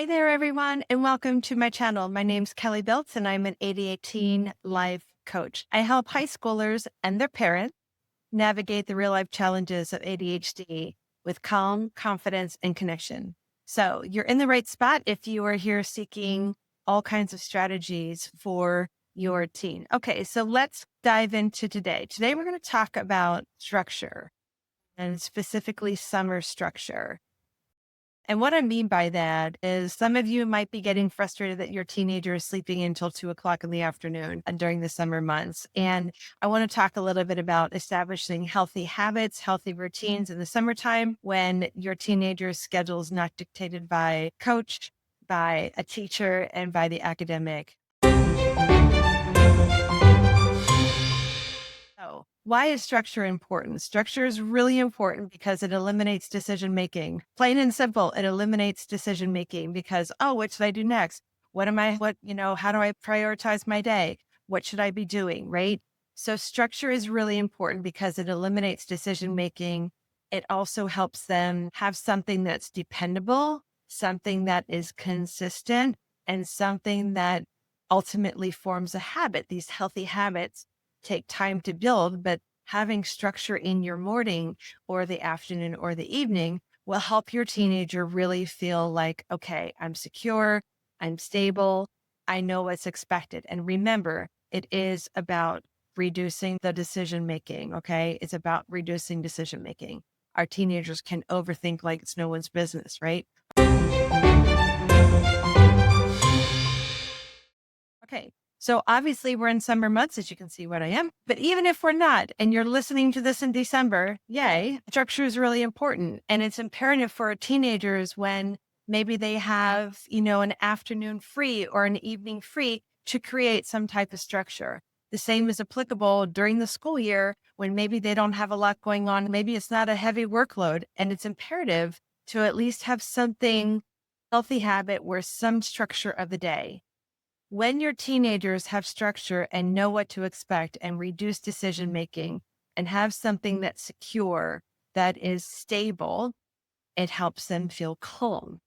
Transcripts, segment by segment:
Hi there, everyone, and welcome to my channel. My name's Kelly Biltz, and I'm an ADHD life coach. I help high schoolers and their parents navigate the real life challenges of ADHD with calm, confidence, and connection. So you're in the right spot if you are here seeking all kinds of strategies for your teen. Okay, so let's dive into today. Today, we're going to talk about structure and specifically summer structure. And what I mean by that is some of you might be getting frustrated that your teenager is sleeping until 2 o'clock in the afternoon during the summer months. And I want to talk a little bit about establishing healthy habits, healthy routines in the summertime when your teenager's schedule is not dictated by coach, by a teacher, and by the academic. So, why is structure important? Structure is really important because it eliminates decision making. Plain and simple, it eliminates decision making because, oh, what should I do next? How do I prioritize my day? What should I be doing? Right. So, structure is really important because it eliminates decision making. It also helps them have something that's dependable, something that is consistent, and something that ultimately forms a habit, these healthy habits take time to build, but having structure in your morning or the afternoon or the evening will help your teenager really feel like, okay, I'm secure, I'm stable, I know what's expected. And remember, it is about reducing the decision making. Okay. It's about reducing decision making. Our teenagers can overthink like it's no one's business, right? Okay. So obviously we're in summer months, as you can see what I am. But even if we're not, and you're listening to this in December, yay, structure is really important. And it's imperative for teenagers when maybe they have, an afternoon free or an evening free to create some type of structure. The same is applicable during the school year when maybe they don't have a lot going on. Maybe it's not a heavy workload. And it's imperative to at least have something healthy habit where some structure of the day. When your teenagers have structure and know what to expect and reduce decision making and have something that's secure, that is stable, it helps them feel calm.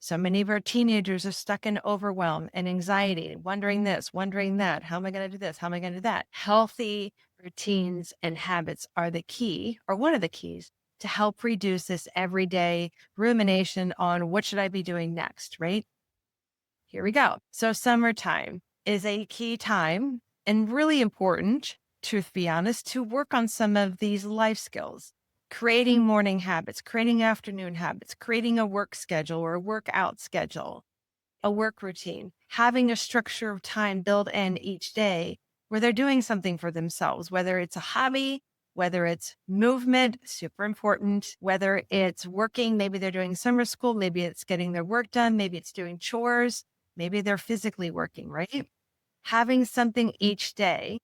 So many of our teenagers are stuck in overwhelm and anxiety, wondering this, wondering that. How am I going to do this? How am I going to do that? Healthy routines and habits are the key, or one of the keys, to help reduce this everyday rumination on what should I be doing next, right? Here we go. So summertime is a key time and really important, truth be honest, to work on some of these life skills, creating morning habits, creating afternoon habits, creating a work schedule or a workout schedule, a work routine, having a structure of time built in each day where they're doing something for themselves, whether it's a hobby, whether it's movement, super important, whether it's working, maybe they're doing summer school, maybe it's getting their work done, maybe it's doing chores, maybe they're physically working, right? Having something each day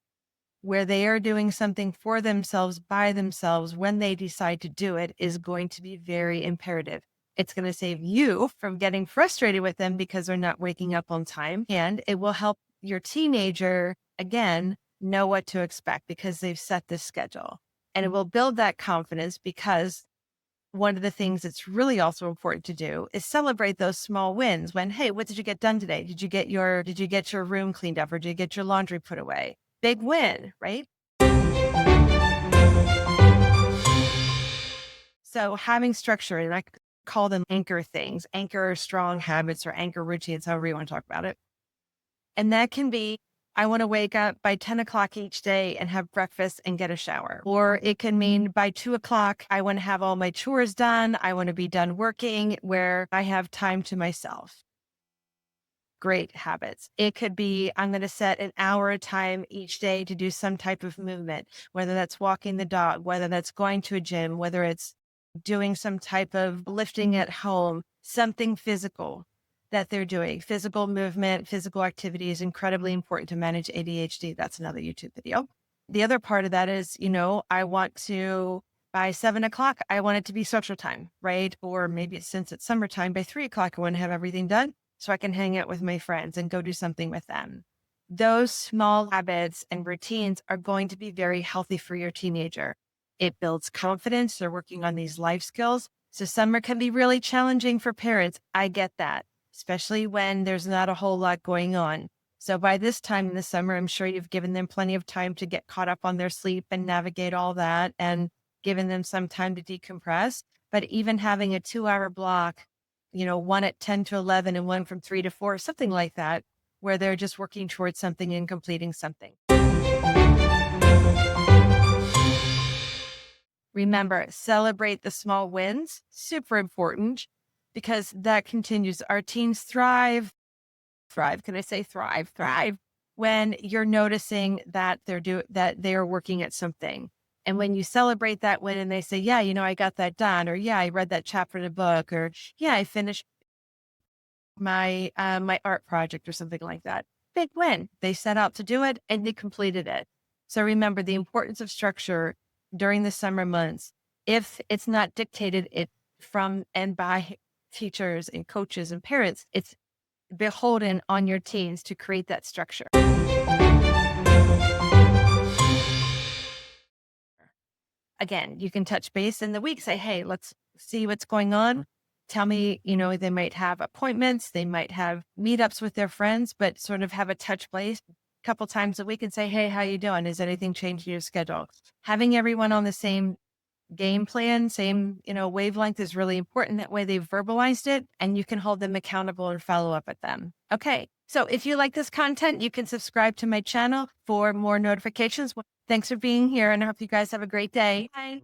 where they are doing something for themselves by themselves when they decide to do it is going to be very imperative. It's going to save you from getting frustrated with them because they're not waking up on time. And it will help your teenager, again, know what to expect because they've set this schedule. And it will build that confidence because one of the things that's really also important to do is celebrate those small wins when, hey, what did you get done today? Did you get your room cleaned up or did you get your laundry put away? Big win, right? So having structure, and I call them anchor things, anchor strong habits or anchor routines, however you want to talk about it. And that can be, I want to wake up by 10 o'clock each day and have breakfast and get a shower. Or it can mean by 2 o'clock, I want to have all my chores done. I want to be done working where I have time to myself. Great habits. It could be, I'm going to set an hour of time each day to do some type of movement, whether that's walking the dog, whether that's going to a gym, whether it's doing some type of lifting at home, something physical that they're doing. Physical movement, physical activity is incredibly important to manage ADHD. That's another YouTube video. The other part of that is, I want to, by 7 o'clock, I want it to be social time, right? Or maybe since it's summertime, by 3 o'clock, I want to have everything done so I can hang out with my friends and go do something with them. Those small habits and routines are going to be very healthy for your teenager. It builds confidence. They're working on these life skills. So summer can be really challenging for parents. I get that, especially when there's not a whole lot going on. So by this time in the summer, I'm sure you've given them plenty of time to get caught up on their sleep and navigate all that and given them some time to decompress. But even having a 2 hour block, one at 10 to 11 and one from 3 to 4, something like that, where they're just working towards something and completing something. Remember, celebrate the small wins. Super important because that continues. Our teens thrive. Can I say thrive when you're noticing that that they are working at something. And when you celebrate that win and they say, yeah, I got that done, or yeah, I read that chapter in a book, or yeah, I finished my art project or something like that. Big win. They set out to do it and they completed it. So remember the importance of structure during the summer months. If it's not dictated it from and by teachers and coaches and parents, it's beholden on your teens to create that structure. Again, you can touch base in the week, say, hey, let's see what's going on. Tell me, they might have appointments, they might have meetups with their friends, but sort of have a touch base a couple times a week and say, hey, how you doing? Is anything changed in your schedule? Having everyone on the same game plan, same, wavelength is really important. That way they've verbalized it and you can hold them accountable and follow up with them. Okay. So if you like this content, you can subscribe to my channel for more notifications. Thanks for being here and I hope you guys have a great day. Bye.